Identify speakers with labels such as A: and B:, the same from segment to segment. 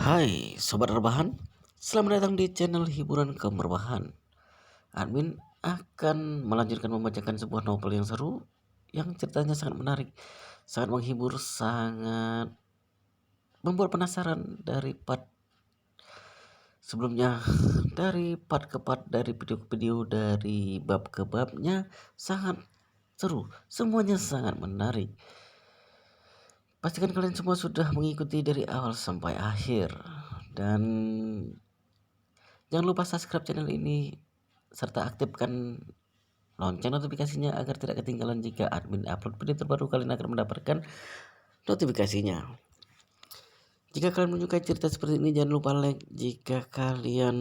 A: Hai Sobat Rebahan, selamat datang di channel hiburan kemerbahan. Admin akan melanjutkan membacakan sebuah novel yang seru, yang ceritanya sangat menarik, sangat menghibur, sangat membuat penasaran dari part sebelumnya. Dari part ke part, dari video ke video, dari bab ke babnya, sangat seru, semuanya sangat menarik. Pastikan kalian semua sudah mengikuti dari awal sampai akhir. Dan jangan lupa subscribe channel ini serta aktifkan lonceng notifikasinya agar tidak ketinggalan jika admin upload video terbaru. Kalian akan mendapatkan notifikasinya. Jika kalian menyukai cerita seperti ini, jangan lupa like. Jika kalian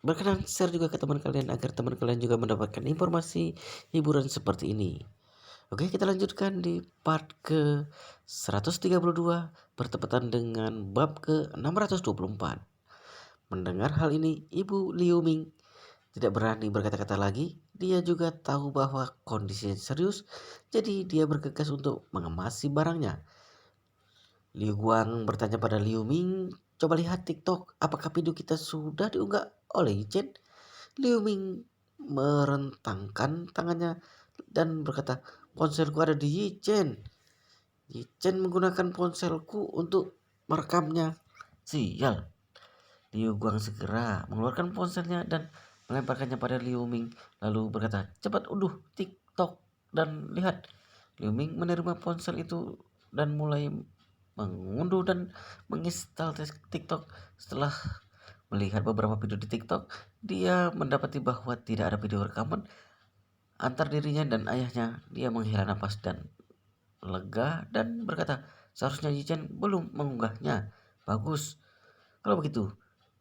A: berkenan, share juga ke teman kalian agar teman kalian juga mendapatkan informasi hiburan seperti ini. Oke, kita lanjutkan di part ke 132 bertepatan dengan bab ke 624. Mendengar hal ini, Ibu Liu Ming tidak berani berkata-kata lagi. Dia juga tahu bahwa kondisinya serius, jadi dia bergegas untuk mengemasi barangnya. Liu Guang bertanya pada Liu Ming, "Coba lihat TikTok, apakah video kita sudah diunggah oleh Yichen?" Liu Ming merentangkan tangannya dan berkata, "Ponselku ada di Yichen. Yichen menggunakan ponselku untuk merekamnya." Sial. Liu Guang segera mengeluarkan ponselnya dan melemparkannya pada Liu Ming, lalu berkata, "Cepat unduh TikTok dan lihat." Liu Ming menerima ponsel itu dan mulai mengunduh dan menginstal TikTok. Setelah melihat beberapa video di TikTok, dia mendapati bahwa tidak ada video rekaman antar dirinya dan ayahnya. Dia menghela nafas dan lega dan berkata, "Seharusnya Yichen belum mengunggahnya. Bagus. Kalau begitu."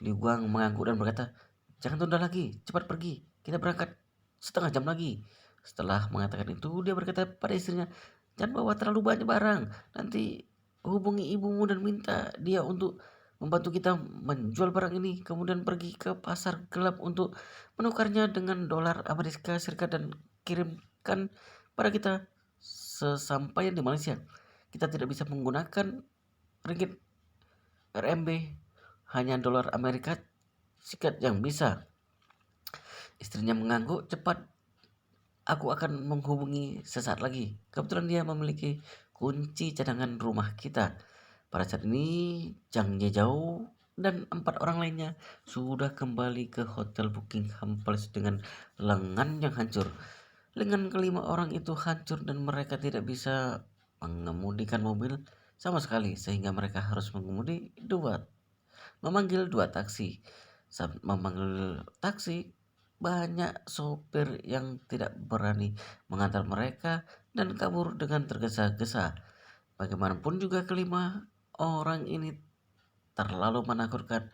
A: Liu Guang mengangguk dan berkata, "Jangan tunda lagi, cepat pergi. Kita berangkat setengah jam lagi." Setelah mengatakan itu, dia berkata pada istrinya, "Jangan bawa terlalu banyak barang. Nanti hubungi ibumu dan minta dia untuk membantu kita menjual barang ini, kemudian pergi ke pasar gelap untuk menukarnya dengan dolar Amerika Serikat dan kirimkan pada kita sesampainya di Malaysia. Kita tidak bisa menggunakan ringgit RMB, hanya dolar Amerika Serikat yang bisa." Istrinya mengangguk, "Cepat, aku akan menghubungi sesaat lagi. Kebetulan dia memiliki kunci cadangan rumah kita." Pada saat ini, Zhang Yezhou dan 4 orang lainnya sudah kembali ke hotel Buckingham Palace dengan lengan yang hancur. Lengan kelima orang itu hancur dan mereka tidak bisa mengemudikan mobil sama sekali, sehingga mereka harus memanggil dua taksi. Saat memanggil taksi, banyak sopir yang tidak berani mengantar mereka dan kabur dengan tergesa-gesa. Bagaimanapun juga kelima orang ini terlalu menakutkan.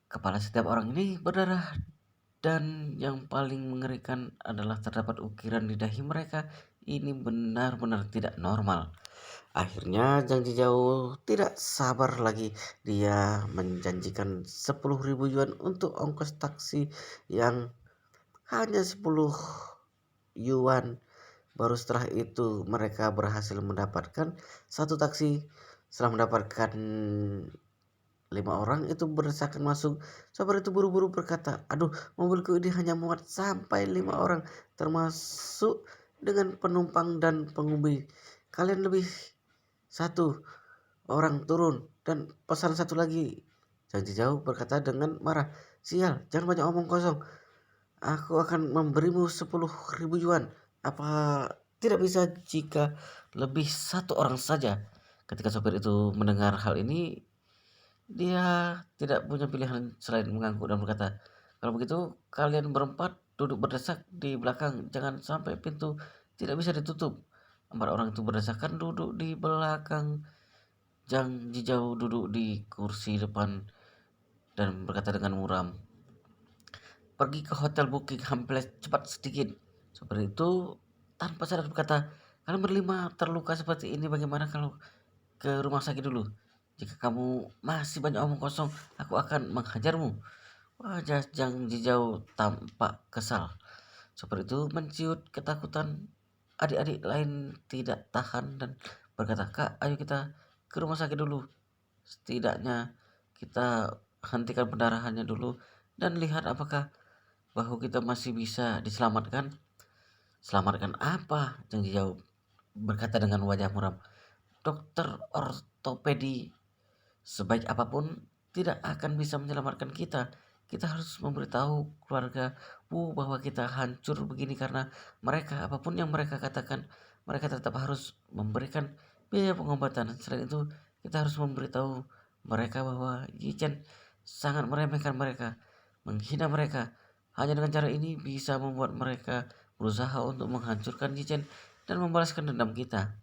A: Kepala setiap orang ini berdarah dan yang paling mengerikan adalah terdapat ukiran di dahi mereka. Ini benar-benar tidak normal. Akhirnya Zhang Jijao tidak sabar lagi. Dia menjanjikan 10.000 yuan untuk ongkos taksi yang hanya 10 yuan. Baru setelah itu mereka berhasil mendapatkan satu taksi. Setelah mendapatkan 5 orang itu berdesakan masuk. Sabar itu buru-buru berkata, "Aduh, mobilku ini hanya muat sampai 5 orang, termasuk dengan penumpang dan pengemudi. Kalian lebih satu orang turun dan pesan satu lagi." Janji jauh berkata dengan marah, "Sial, jangan banyak omong kosong. Aku akan memberimu 10.000 yuan. Apa tidak bisa jika lebih satu orang saja?" Ketika sopir itu mendengar hal ini, dia tidak punya pilihan selain mengangguk dan berkata, "Kalau begitu kalian berempat duduk berdesak di belakang, jangan sampai pintu tidak bisa ditutup." 4 orang itu berdesakan duduk di belakang. Zhang Jijao duduk di kursi depan dan berkata dengan muram, "Pergi ke hotel Buckingham Palace, cepat sedikit." Seperti itu tanpa sadar berkata, "Kalian berlima terluka seperti ini, bagaimana kalau ke rumah sakit dulu? Jika kamu masih banyak omong kosong, aku akan menghajarmu." Wajah Zhang Jijao tampak kesal. Seperti itu menciut ketakutan. Adik-adik lain tidak tahan dan berkata, "Kak, ayo kita ke rumah sakit dulu." setidaknya kita hentikan pendarahannya dulu dan lihat apakah bahu kita masih bisa diselamatkan. Selamatkan apa? Zhang Jijao berkata dengan wajah muram. Dokter ortopedi sebaik apapun tidak akan bisa menyelamatkan kita. Kita harus memberitahu keluarga Wu bahwa kita hancur begini karena mereka, apapun yang mereka katakan, mereka tetap harus memberikan biaya pengobatan. Selain itu, kita harus memberitahu mereka bahwa Yi Chen sangat meremehkan mereka, menghina mereka. Hanya dengan cara ini bisa membuat mereka berusaha untuk menghancurkan Yi Chen dan membalaskan dendam kita.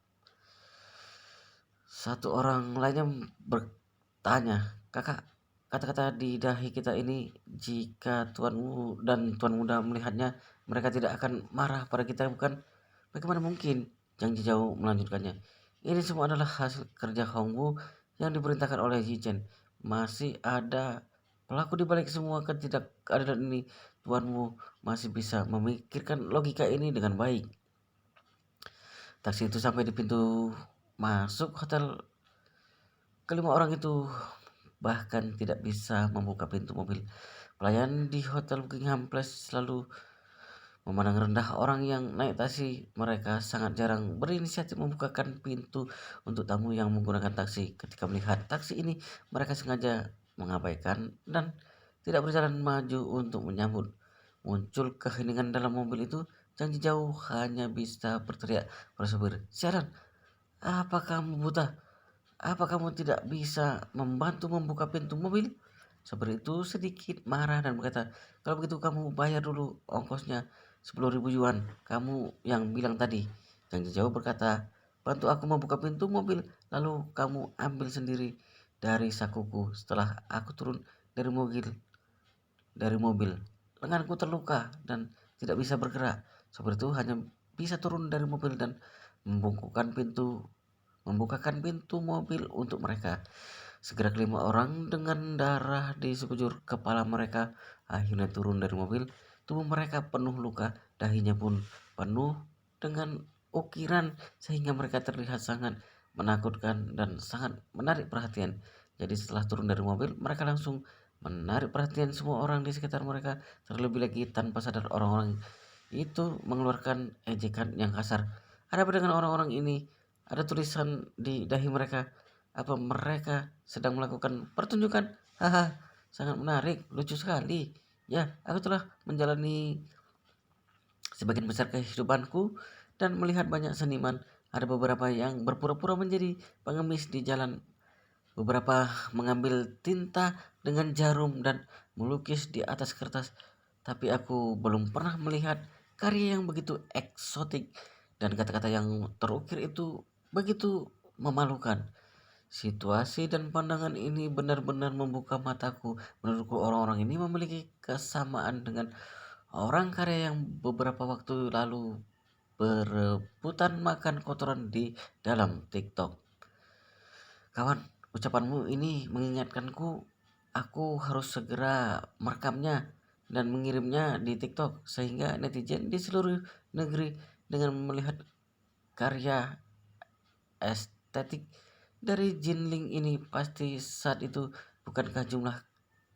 A: Satu orang lainnya bertanya, "Kakak, kata-kata di dahi kita ini, jika tuanmu dan tuan muda melihatnya, mereka tidak akan marah pada kita, bukan?" "Bagaimana mungkin?" Zhang Jijao melanjutkannya. "Ini semua adalah hasil kerja Hongwu yang diperintahkan oleh Yi Chen. Masih ada pelaku di balik semua ketidakadilan ini. Tuanmu masih bisa memikirkan logika ini dengan baik." Taksi itu sampai di pintu masuk hotel. Kelima orang itu bahkan tidak bisa membuka pintu mobil. Pelayan di hotel Buckingham Palace selalu memandang rendah orang yang naik taksi. Mereka sangat jarang berinisiatif membukakan pintu untuk tamu yang menggunakan taksi. Ketika melihat taksi ini, mereka sengaja mengabaikan dan tidak berjalan maju untuk menyambut. Muncul keheningan dalam mobil itu. Zhang Jijao hanya bisa berteriak pada supir, "Sialan, apa kamu buta? Apa kamu tidak bisa membantu membuka pintu mobil?" Sopir itu sedikit marah dan berkata, "Kalau begitu kamu bayar dulu ongkosnya 10.000 yuan, kamu yang bilang tadi." Yang jauh berkata, "Bantu aku membuka pintu mobil, lalu kamu ambil sendiri dari sakuku." Setelah aku turun dari mobil, lenganku terluka dan tidak bisa bergerak. Sopir itu hanya bisa turun dari mobil dan membukakan pintu mobil untuk mereka. Segera kelima orang dengan darah di sekujur kepala mereka akhirnya turun dari mobil. Tubuh mereka penuh luka, dahinya pun penuh dengan ukiran sehingga mereka terlihat sangat menakutkan dan sangat menarik perhatian. Jadi setelah turun dari mobil, mereka langsung menarik perhatian semua orang di sekitar mereka. Terlebih lagi tanpa sadar orang-orang itu mengeluarkan ejekan yang kasar. Ada apa dengan orang-orang ini? Ada tulisan di dahi mereka. Apa mereka sedang melakukan pertunjukan? Haha, sangat menarik, lucu sekali. Ya, aku telah menjalani sebagian besar kehidupanku dan melihat banyak seniman. Ada beberapa yang berpura-pura menjadi pengemis di jalan. Beberapa mengambil tinta dengan jarum dan melukis di atas kertas. Tapi aku belum pernah melihat karya yang begitu eksotik dan kata-kata yang terukir itu begitu memalukan. Situasi dan pandangan ini benar-benar membuka mataku. Menurutku orang-orang ini memiliki kesamaan dengan orang kaya yang beberapa waktu lalu berebutan makan kotoran di dalam TikTok. Kawan, ucapanmu ini mengingatkanku, aku harus segera merekamnya dan mengirimnya di TikTok sehingga netizen di seluruh negeri dengan melihat karya estetik dari Jinling ini pasti saat itu bukankah jumlah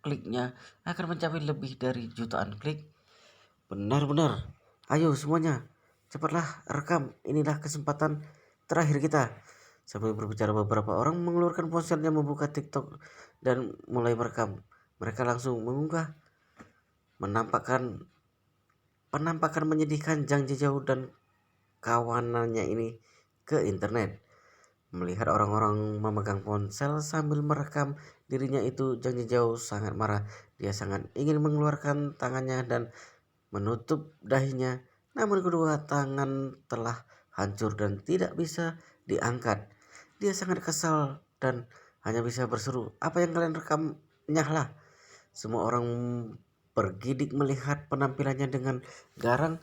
A: kliknya akan mencapai lebih dari jutaan klik? Benar-benar. Ayo semuanya, cepatlah rekam. Inilah kesempatan terakhir kita. Sambil berbicara beberapa orang mengeluarkan ponselnya membuka TikTok dan mulai merekam. Mereka langsung mengunggah menampakkan penampakan menyedihkan Zhang Jijao dan kawanannya ini ke internet. Melihat orang-orang memegang ponsel sambil merekam dirinya itu, Zhang Jijao sangat marah. Dia sangat ingin mengeluarkan tangannya dan menutup dahinya, namun kedua tangan telah hancur dan tidak bisa diangkat. Dia sangat kesal dan hanya bisa berseru, "Apa yang kalian rekam? Nyahlah!" Semua orang bergidik melihat penampilannya dengan garang.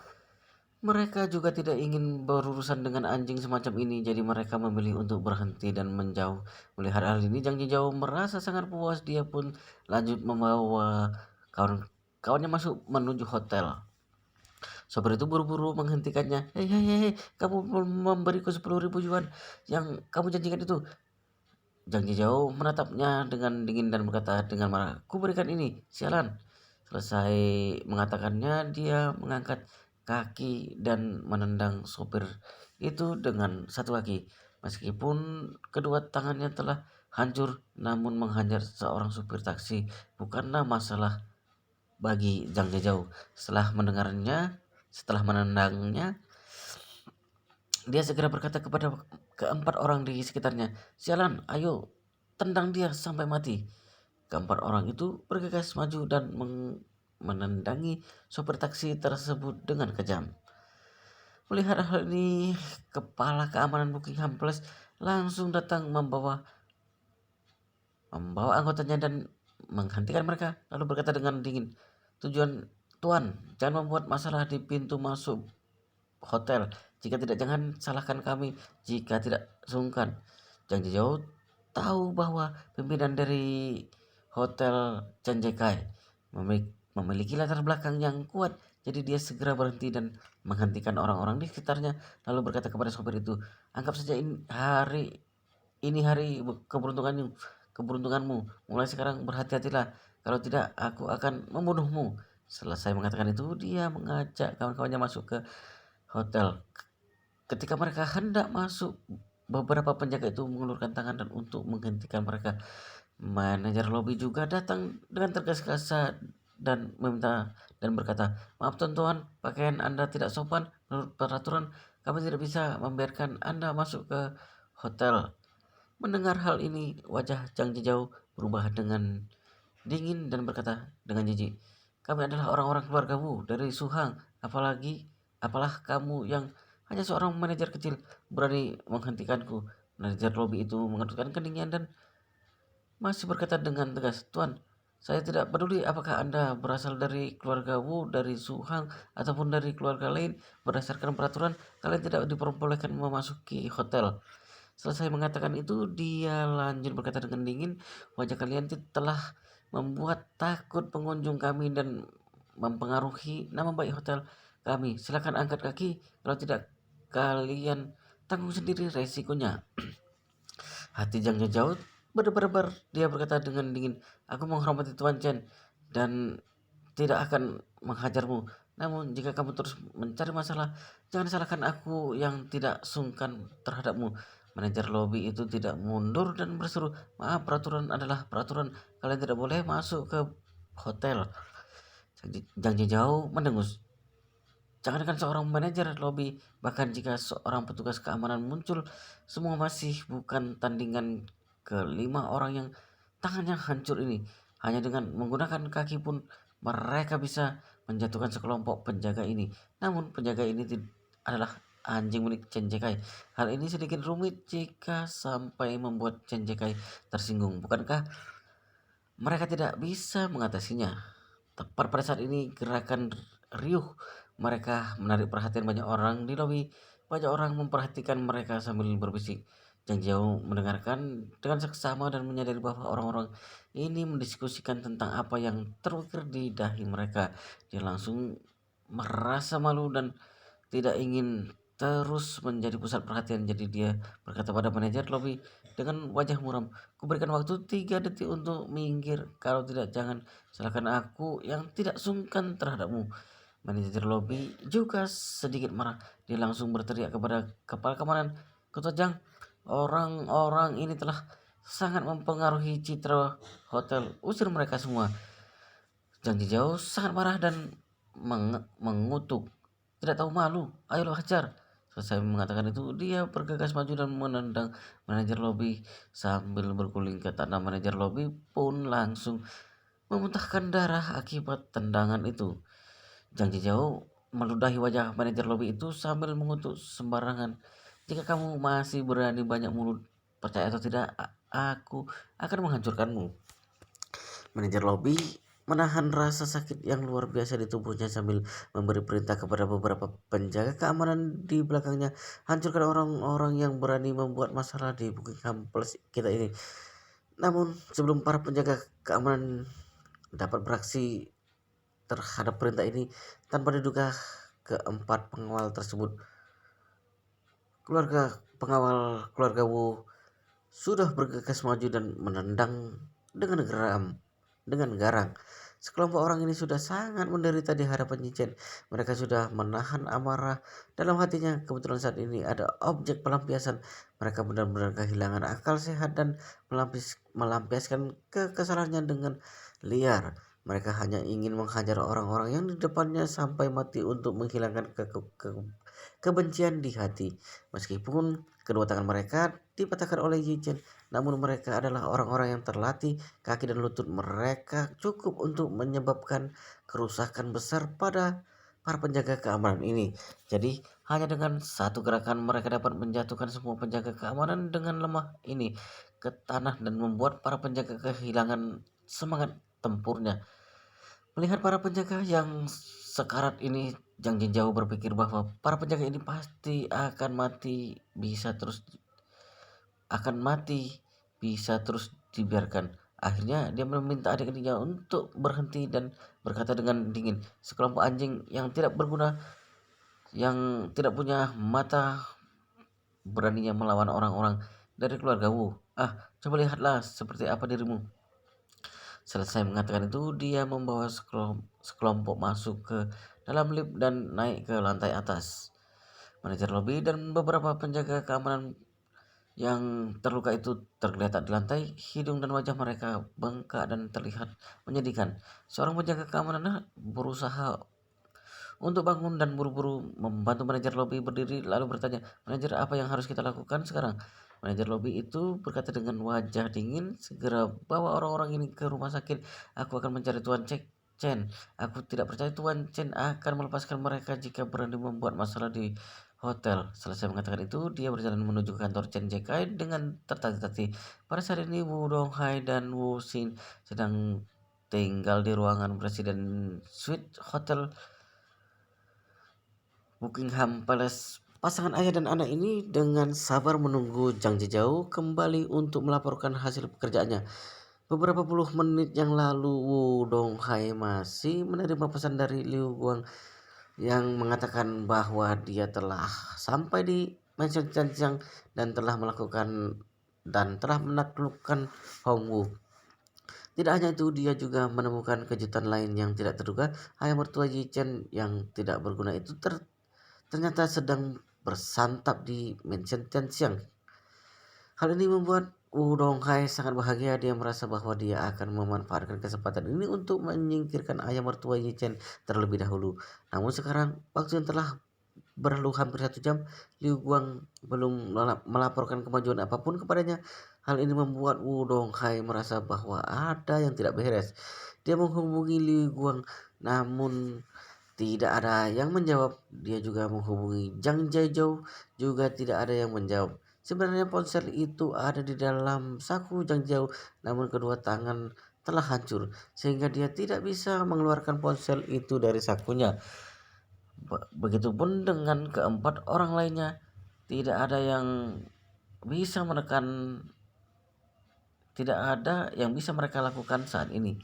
A: Mereka juga tidak ingin berurusan dengan anjing semacam ini, jadi mereka memilih untuk berhenti dan menjauh. Melihat hal ini, Zhang Jijao merasa sangat puas. Dia pun lanjut membawa kawan-kawannya masuk menuju hotel. Sopir itu buru-buru menghentikannya. "Hei, hei, hei, kamu belum memberiku 10.000 yuan yang kamu janjikan itu." Jang Jijau menatapnya dengan dingin dan berkata dengan marah, "Ku berikan ini, sialan." Selesai mengatakannya, dia mengangkat kaki dan menendang sopir itu dengan satu kaki. Meskipun kedua tangannya telah hancur, namun menghajar seorang supir taksi bukanlah masalah bagi Jang Jijau. Setelah menendangnya, dia segera berkata kepada keempat orang di sekitarnya, "Sialan, ayo tendang dia sampai mati." Keempat orang itu bergegas maju dan menendangi sopir taksi tersebut dengan kejam. Melihat hal ini, kepala keamanan Buckingham Palace langsung datang membawa anggotanya dan menghentikan mereka, lalu berkata dengan dingin, "Tuan, jangan membuat masalah di pintu masuk hotel. Jika tidak, jangan salahkan kami jika tidak sungkan." Jang Jijou tahu bahwa pimpinan dari Hotel Cenjekai memiliki latar belakang yang kuat, jadi dia segera berhenti dan menghentikan orang-orang di sekitarnya, lalu berkata kepada sopir itu, "Anggap saja ini hari keberuntunganmu. Mulai sekarang berhati-hatilah, kalau tidak aku akan membunuhmu." Selesai mengatakan itu, dia mengajak kawan-kawannya masuk ke hotel. Ketika mereka hendak masuk, beberapa penjaga itu mengulurkan tangan dan untuk menghentikan mereka. Manajer lobi juga datang dengan tergesa-gesa dan berkata, "Maaf tuan-tuan, pakaian Anda tidak sopan. Menurut peraturan, kami tidak bisa membiarkan Anda masuk ke hotel." Mendengar hal ini, wajah Jang Jijau berubah dengan dingin dan berkata dengan jijik, "Kami adalah orang-orang keluargamu dari Suhang, apalah kamu yang hanya seorang manajer kecil berani menghentikanku." Manajer lobi itu mengerutkan keningnya dan masih berkata dengan tegas, "Tuan, saya tidak peduli apakah Anda berasal dari keluarga Wu, dari Suhang, ataupun dari keluarga lain. Berdasarkan peraturan, kalian tidak diperbolehkan memasuki hotel." Selesai mengatakan itu, dia lanjut berkata dengan dingin, "Wajah kalian telah membuat takut pengunjung kami dan mempengaruhi nama baik hotel kami. Silakan angkat kaki, kalau tidak kalian tanggung sendiri resikonya." Hati Jang Jauh berdebar-debar. Dia berkata dengan dingin, "Aku menghormati Tuan Chen dan tidak akan menghajarmu. Namun jika kamu terus mencari masalah, jangan salahkan aku yang tidak sungkan terhadapmu." Manajer lobi itu tidak mundur dan berseru, "Maaf, peraturan adalah peraturan. Kalian tidak boleh masuk ke hotel." Jang Jauh mendengus. Jangankan seorang manajer lobi, bahkan jika seorang petugas keamanan muncul, semua masih bukan tandingan kelima orang yang tangannya hancur ini. Hanya dengan menggunakan kaki pun mereka bisa menjatuhkan sekelompok penjaga ini. Namun penjaga ini adalah anjing milik Cenjekai. Hal ini sedikit rumit jika sampai membuat Cenjekai tersinggung. Bukankah mereka tidak bisa mengatasinya? Tepat pada saat ini, gerakan riuh mereka menarik perhatian banyak orang di lobi. Banyak orang memperhatikan mereka sambil berbisik. Jang Jauh mendengarkan dengan seksama dan menyadari bahwa orang-orang ini mendiskusikan tentang apa yang terukir di dahi mereka. Dia langsung merasa malu dan tidak ingin terus menjadi pusat perhatian. Jadi dia berkata pada manajer lobi dengan wajah muram, "Ku berikan waktu 3 detik untuk minggir. Kalau tidak, jangan salahkan aku yang tidak sungkan terhadapmu." Manajer lobi juga sedikit marah. Dia langsung berteriak kepada kepala keamanan, "Ketua Jang, orang-orang ini telah sangat mempengaruhi citra hotel. Usir mereka semua." Jang Jijau sangat marah dan mengutuk, "Tidak tahu malu, ayolah hajar." Selesai mengatakan itu, dia bergegas maju dan menendang manajer lobi sambil berguling ke tanah. Manajer lobi pun langsung memuntahkan darah akibat tendangan itu. Jang Jijau meludahi wajah manajer lobi itu sambil mengutuk sembarangan, "Jika kamu masih berani banyak mulut, percaya atau tidak, aku akan menghancurkanmu." Manajer lobi menahan rasa sakit yang luar biasa di tubuhnya sambil memberi perintah kepada beberapa penjaga keamanan di belakangnya, "Hancurkan orang-orang yang berani membuat masalah di Buckingham Palace kita ini." Namun sebelum para penjaga keamanan dapat beraksi terhadap perintah ini, tanpa diduga keempat pengawal tersebut, keluarga Wu, sudah bergegas maju dan menendang dengan garang. Sekelompok orang ini sudah sangat menderita di hadapan Yichen. Mereka sudah menahan amarah dalam hatinya. Kebetulan saat ini ada objek pelampiasan. Mereka benar-benar kehilangan akal sehat dan melampiaskan kekesalannya dengan liar. Mereka hanya ingin menghajar orang-orang yang di depannya sampai mati untuk menghilangkan kebencian di hati. Meskipun kedua tangan mereka dipatahkan oleh Yichen, namun mereka adalah orang-orang yang terlatih. Kaki dan lutut mereka cukup untuk menyebabkan kerusakan besar pada para penjaga keamanan ini. Jadi hanya dengan satu gerakan mereka dapat menjatuhkan semua penjaga keamanan dengan lemah ini ke tanah dan membuat para penjaga kehilangan semangat tempurnya. Melihat para penjaga yang sekarat ini, Jang Jinjao berpikir bahwa para penjaga ini pasti akan mati bisa terus dibiarkan. Akhirnya dia meminta adik-adiknya untuk berhenti dan berkata dengan dingin, "Sekelompok anjing yang tidak berguna, yang tidak punya mata, beraninya melawan orang-orang dari keluargamu. Coba lihatlah seperti apa dirimu." Selesai mengatakan itu, dia membawa sekelompok masuk ke dalam lift dan naik ke lantai atas. Manajer lobi dan beberapa penjaga keamanan yang terluka itu tergeletak di lantai. Hidung dan wajah mereka bengkak dan terlihat menyedihkan. Seorang penjaga keamanan berusaha untuk bangun dan buru-buru membantu manajer lobi berdiri lalu bertanya, "Manajer, apa yang harus kita lakukan sekarang?" Manajer lobi itu berkata dengan wajah dingin, "Segera bawa orang-orang ini ke rumah sakit. Aku akan mencari Tuan Chen. Aku tidak percaya Tuan Chen akan melepaskan mereka jika berani membuat masalah di hotel." Selesai mengatakan itu, dia berjalan menuju ke kantor Chen Jekai dengan tertati-tati. Pada saat ini, Wu Donghai dan Wu Xin sedang tinggal di ruangan presiden suite hotel Buckingham Palace. Pasangan ayah dan anak ini dengan sabar menunggu Zhang Zhizhou kembali untuk melaporkan hasil pekerjaannya. Beberapa puluh menit yang lalu, Wu Donghai masih menerima pesan dari Liu Guang yang mengatakan bahwa dia telah sampai di Mansion Tianjiang dan telah menaklukkan Hongwu. Tidak hanya itu, dia juga menemukan kejutan lain yang tidak terduga. Ayah mertua Yi Chen yang tidak berguna itu ternyata sedang bersantap di Mansion Tianjiang. Hal ini membuat Wu Donghai sangat bahagia. Dia merasa bahwa dia akan memanfaatkan kesempatan ini untuk menyingkirkan ayah mertua Yi Chen terlebih dahulu. Namun sekarang, waktu yang telah berlalu hampir 1 jam, Liu Guang belum melaporkan kemajuan apapun kepadanya. Hal ini membuat Wu Donghai merasa bahwa ada yang tidak beres. Dia menghubungi Liu Guang, namun tidak ada yang menjawab. Dia juga menghubungi Zhang Zhaizhou, juga tidak ada yang menjawab. Sebenarnya ponsel itu ada di dalam saku Zhang Zhao, namun kedua tangan telah hancur sehingga dia tidak bisa mengeluarkan ponsel itu dari sakunya. Begitupun dengan keempat orang lainnya, tidak ada yang bisa tidak ada yang bisa mereka lakukan saat ini.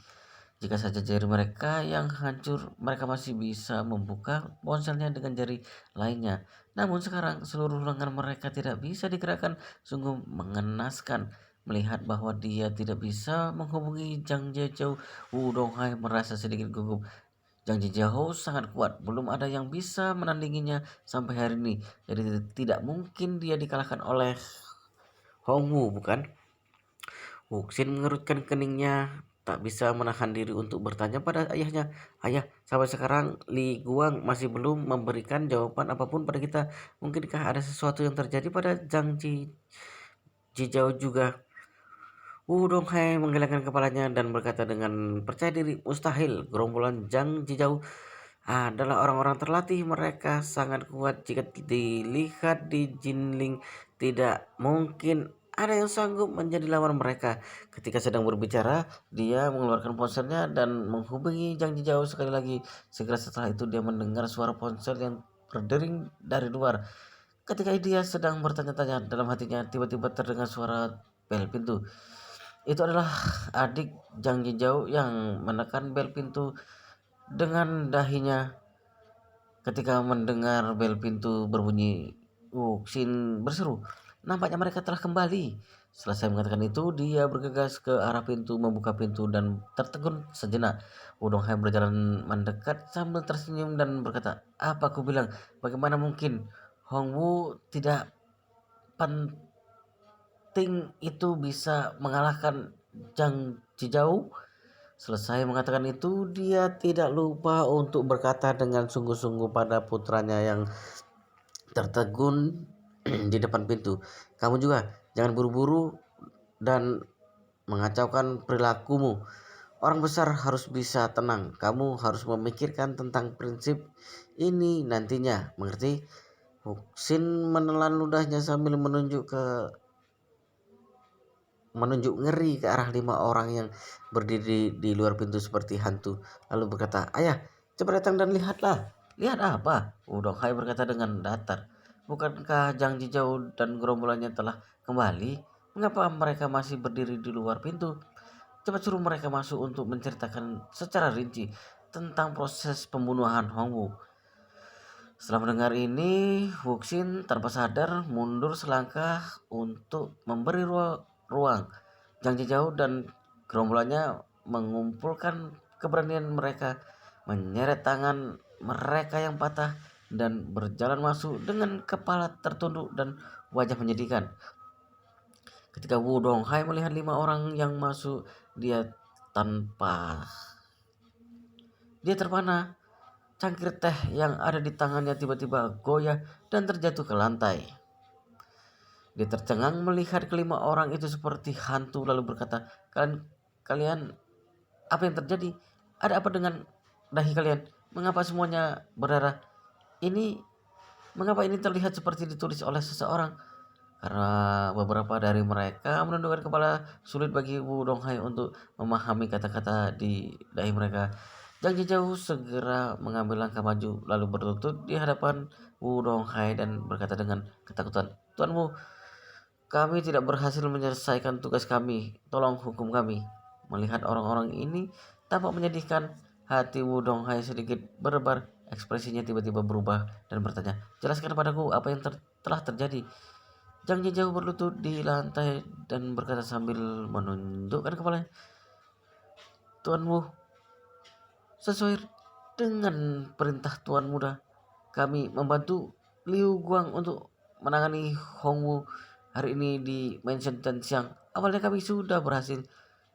A: Jika saja jari mereka yang hancur, mereka masih bisa membuka ponselnya dengan jari lainnya. Namun sekarang seluruh lengan mereka tidak bisa digerakkan. Sungguh mengenaskan melihat bahwa dia tidak bisa menghubungi Zhang Zhezhou. Wu Donghai merasa sedikit gugup. Zhang Zhezhou sangat kuat, belum ada yang bisa menandinginya sampai hari ini. Jadi tidak mungkin dia dikalahkan oleh Hongwu, bukan? Wuxin mengerutkan keningnya, tak bisa menahan diri untuk bertanya pada ayahnya, "Ayah, sampai sekarang Li Guang masih belum memberikan jawaban apapun pada kita. Mungkinkah ada sesuatu yang terjadi pada Zhang Jizhao juga?" Wu Donghai menggelengkan kepalanya dan berkata dengan percaya diri, "Mustahil. Gerombolan Zhang Jizhao adalah orang-orang terlatih. Mereka sangat kuat. Jika dilihat di Jinling, tidak mungkin ada yang sanggup menjadi lawan mereka." Ketika sedang berbicara, dia mengeluarkan ponselnya dan menghubungi Zhang Jizhao sekali lagi. Segera setelah itu dia mendengar suara ponsel yang berdering dari luar. Ketika dia sedang bertanya-tanya dalam hatinya, tiba-tiba terdengar suara bel pintu. Itu adalah adik Zhang Jizhao yang menekan bel pintu dengan dahinya. Ketika mendengar bel pintu berbunyi, Wuxin berseru, "Nampaknya mereka telah kembali." Selesai mengatakan itu, dia bergegas ke arah pintu, membuka pintu dan tertegun sejenak. Wudong Hai berjalan mendekat sambil tersenyum dan berkata, "Apa aku bilang? Bagaimana mungkin? Hongwu tidak penting itu bisa mengalahkan Zhang Jijao?" Selesai mengatakan itu, dia tidak lupa untuk berkata dengan sungguh-sungguh pada putranya yang tertegun di depan pintu, "Kamu juga jangan buru-buru dan mengacaukan perilakumu. Orang besar harus bisa tenang. Kamu harus memikirkan tentang prinsip ini nantinya, mengerti?" Hoksin menelan ludahnya sambil menunjuk ngeri ke arah 5 orang yang berdiri di luar pintu seperti hantu, lalu berkata, "Ayah, cepat datang dan lihatlah." "Lihat apa?" Wudong Hai berkata dengan datar. "Bukankah Jang Jijau dan gerombolannya telah kembali? Mengapa mereka masih berdiri di luar pintu? Cepat suruh mereka masuk untuk menceritakan secara rinci tentang proses pembunuhan Hongwu." Setelah mendengar ini, Wuxin tanpa sadar mundur selangkah untuk memberi ruang. Jang Jijau dan gerombolannya mengumpulkan keberanian mereka, menyeret tangan mereka yang patah, dan berjalan masuk dengan kepala tertunduk dan wajah menyedihkan. Ketika Wu Donghai melihat 5 orang yang masuk, tanpa dia terpana. Cangkir teh yang ada di tangannya tiba-tiba goyah dan terjatuh ke lantai. Dia tercengang melihat ke 5 orang itu seperti hantu, lalu berkata, Kalian, apa yang terjadi? Ada apa dengan dahi kalian? Mengapa semuanya berdarah? Mengapa ini terlihat seperti ditulis oleh seseorang?" Karena beberapa dari mereka menundukkan kepala, sulit bagi Wu Donghai untuk memahami kata-kata di dahi mereka. Jang Jijau segera mengambil langkah maju, lalu berlutut di hadapan Wu Donghai dan berkata dengan ketakutan, "Tuanmu, kami tidak berhasil menyelesaikan tugas kami. Tolong hukum kami." Melihat orang-orang ini tampak menyedihkan, hati Wu Donghai sedikit berdebar. Ekspresinya tiba-tiba berubah dan bertanya, "Jelaskan padaku apa yang telah terjadi." Jang Jijau berlutut di lantai dan berkata sambil menundukkan kepalanya, "Tuanmu, sesuai dengan perintah Tuan Muda, kami membantu Liu Guang untuk menangani Hongwu hari ini di Mansion Tenxiang. Awalnya kami sudah berhasil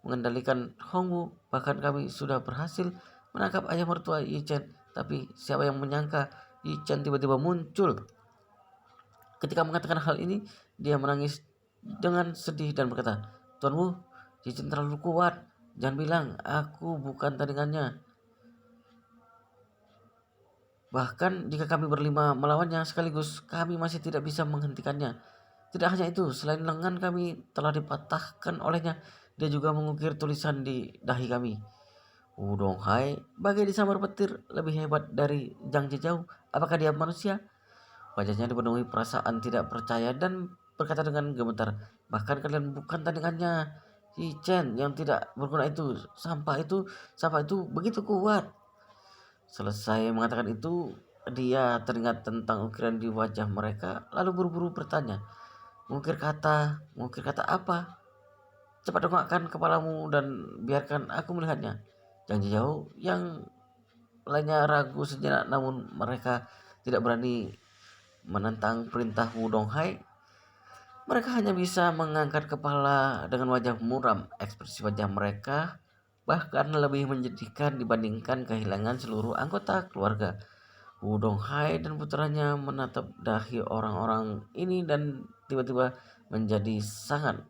A: mengendalikan Hongwu, bahkan kami sudah berhasil menangkap ayah mertua Yi Chen. Tapi siapa yang menyangka Yi Chen tiba-tiba muncul." Ketika mengatakan hal ini, dia menangis dengan sedih dan berkata, "Tuanmu, Yi Chen terlalu kuat. Jangan bilang aku bukan tandingannya. Bahkan jika kami berlima melawannya sekaligus, kami masih tidak bisa menghentikannya. Tidak hanya itu, selain lengan kami telah dipatahkan olehnya, dia juga mengukir tulisan di dahi kami." Wudong Hai bagai disambar petir, lebih hebat dari Jang Jijau. Apakah dia manusia? Wajahnya dipenuhi perasaan tidak percaya dan berkata dengan gemetar, "Bahkan kalian bukan tandingannya. Si Chen yang tidak berguna itu, sampah itu begitu kuat." Selesai mengatakan itu, dia teringat tentang ukiran di wajah mereka, lalu buru-buru bertanya, Mengukir kata apa? Cepat dongakkan kepalamu dan biarkan aku melihatnya." Jang Jijau yang lainnya ragu sejenak, namun mereka tidak berani menentang perintah Wudong Hai. Mereka hanya bisa mengangkat kepala dengan wajah muram. Ekspresi wajah mereka bahkan lebih menyedihkan dibandingkan kehilangan seluruh anggota keluarga. Wudong Hai dan putranya menatap dahi orang-orang ini dan tiba-tiba menjadi sangat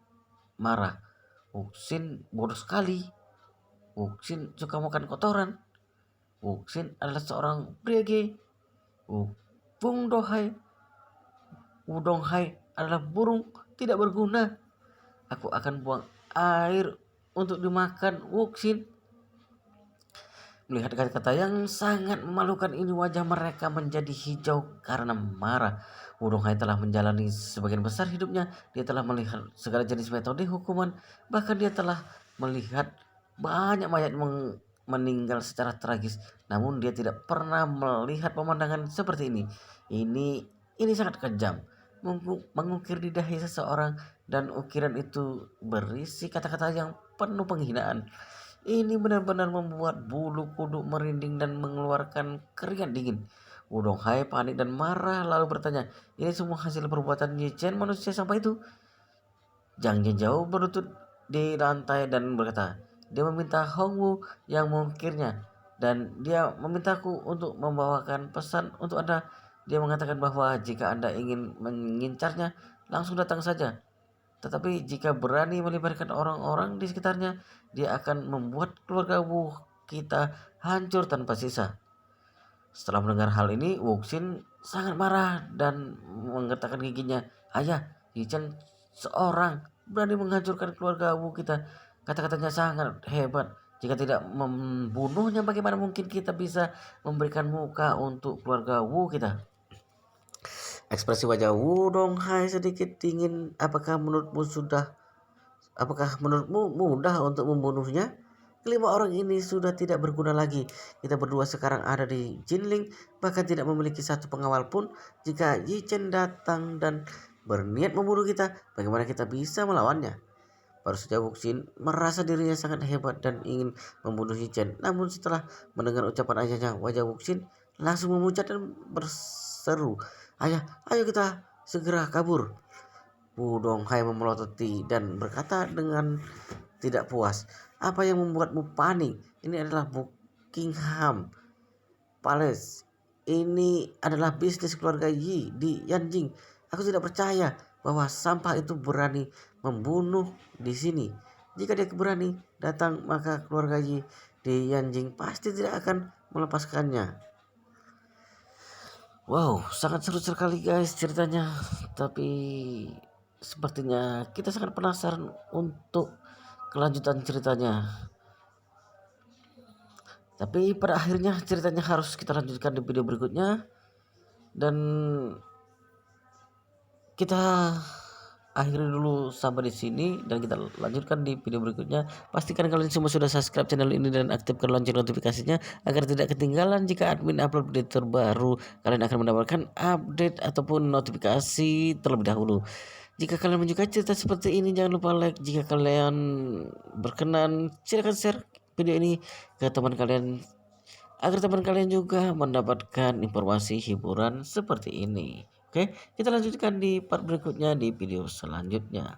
A: marah. "Wuxin bodoh sekali. Wuxin suka makan kotoran. Wuxin adalah seorang priege. Wudong Hai Wudong Hai adalah burung tidak berguna. Aku akan buang air untuk dimakan Wuxin." Melihat kata-kata yang sangat memalukan ini, wajah mereka menjadi hijau karena marah. Wudong Hai telah menjalani sebagian besar hidupnya. Dia telah melihat segala jenis metode hukuman. Bahkan dia telah melihat banyak mayat meninggal secara tragis. Namun dia tidak pernah melihat pemandangan seperti ini. Ini sangat kejam. Mengukir di dahi seseorang dan ukiran itu berisi kata-kata yang penuh penghinaan. Ini benar-benar membuat bulu kuduk merinding dan mengeluarkan keringat dingin. Wudong Hai panik dan marah lalu bertanya, ini semua hasil perbuatan Ye Chen manusia sampah itu? Jang Jauh berlutut di lantai dan berkata, dia meminta Hong Wu yang mengukirnya dan dia memintaku untuk membawakan pesan untuk Anda. Dia mengatakan bahwa jika Anda ingin mengincarnya, langsung datang saja. Tetapi jika berani melibatkan orang-orang di sekitarnya, dia akan membuat keluarga Wu kita hancur tanpa sisa. Setelah mendengar hal ini, Wuxin sangat marah dan menggetakkan giginya. Ayah, Yi Chen seorang berani menghancurkan keluarga Wu kita. Kata-katanya sangat hebat. Jika tidak membunuhnya, bagaimana mungkin kita bisa memberikan muka untuk keluarga Wu kita? Ekspresi wajah Wudong Hai sedikit dingin. Apakah menurutmu mudah untuk membunuhnya? Kelima orang ini sudah tidak berguna lagi. Kita berdua sekarang ada di Jinling, bahkan tidak memiliki satu pengawal pun. Jika Yi Chen datang dan berniat membunuh kita, bagaimana kita bisa melawannya? Baru saja Wuxin merasa dirinya sangat hebat dan ingin membunuh Yi Chen. Namun setelah mendengar ucapan ayahnya, wajah Wuxin langsung memucat dan berseru, "Ayah, ayo kita segera kabur." Wudong Hai memelototi dan berkata dengan tidak puas, "Apa yang membuatmu panik? Ini adalah Buckingham Palace. Ini adalah bisnis keluarga Yi di Yanjing. Aku tidak percaya bahwa sampah itu berani membunuh di sini. Jika dia berani datang, maka keluarga Yi di Yanjing pasti tidak akan melepaskannya." Wow, sangat seru sekali guys ceritanya. Tapi sepertinya kita sangat penasaran untuk kelanjutan ceritanya. Tapi pada akhirnya ceritanya harus kita lanjutkan di video berikutnya. Dan kita akhiri dulu sampai di sini dan kita lanjutkan di video berikutnya. Pastikan kalian semua sudah subscribe channel ini dan aktifkan lonceng notifikasinya agar tidak ketinggalan jika admin upload update terbaru. Kalian akan mendapatkan update ataupun notifikasi terlebih dahulu. Jika kalian menyukai cerita seperti ini, jangan lupa like. Jika kalian berkenan, silakan share video ini ke teman kalian agar teman kalian juga mendapatkan informasi hiburan seperti ini. Oke, kita lanjutkan di part berikutnya di video selanjutnya.